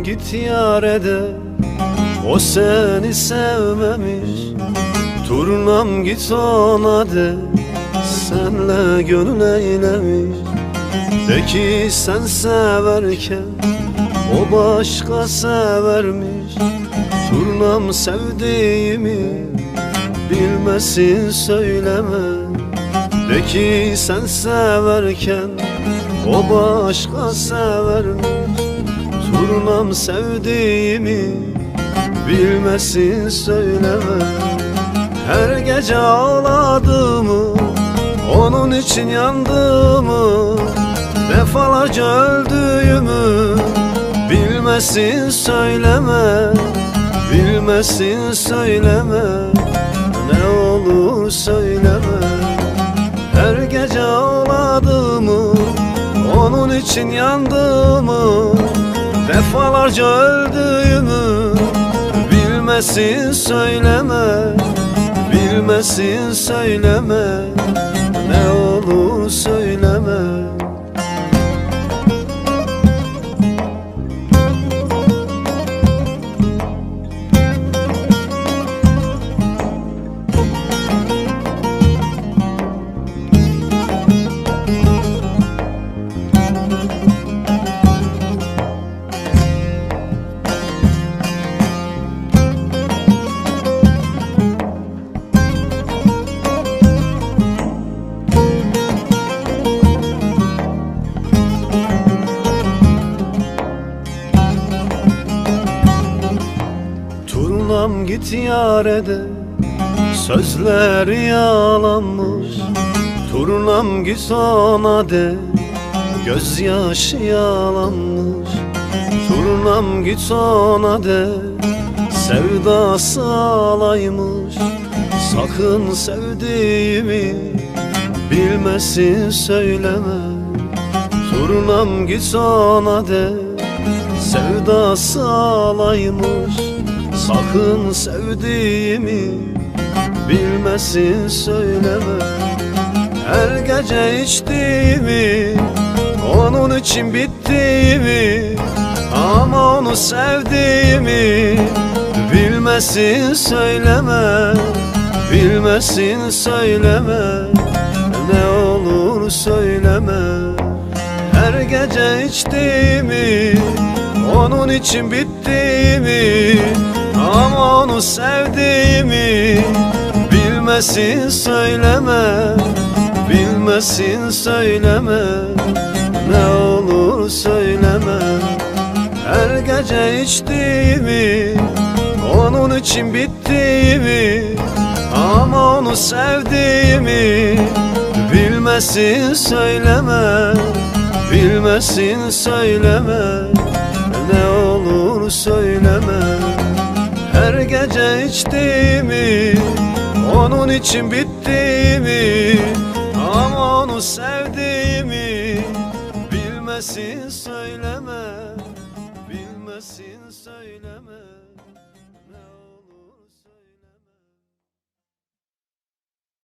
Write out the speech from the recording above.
git yâre de, o seni sevmemiş. Turnam git ona de, senle gönül eylemiş. De ki sen severken o başka severmiş. Turnam sevdiğimi bilmesin söyleme. De ki sen severken o başka severmiş. Turnam sevdiğimi bilmesin söyleme. Her gece ağladığımı, onun için yandığımı, defalarca öldüğümü bilmesin söyleme. Bilmesin söyleme, ne olur söyleme. Her gece ağladığımı, onun için yandığımı, defalarca öldüğümü bilmesin söyleme. Bilmesin söyleme, ne olur söyleme. Turnam git yâre de, sözler yalanmış. Turnam git ona de, gözyaşı yalanmış. Turnam git ona de, sevdası alaymış. Sakın sevdiğimi bilmesin söyleme. Turnam git ona de, sevdası alaymış. Sakın sevdiğimi bilmesin söyleme. Her gece içtiğimi, onun için bittiğimi, ama onu sevdiğimi bilmesin söyleme. Bilmesin söyleme, ne olur söyleme. Her gece içtiğimi, onun için bittiğimi, ama onu sevdiğimi bilmesin söyleme. Bilmesin söyleme, ne olur söyleme. Her gece içtiğimi, onun için bittiğimi, ama onu sevdiğimi bilmesin söyleme. Bilmesin söyleme, ne olur söyleme. Her gece içtiğimi, onun için bittiğimi, ama onu sevdiğimi bilmesin söyleme. Bilmesin söyleme.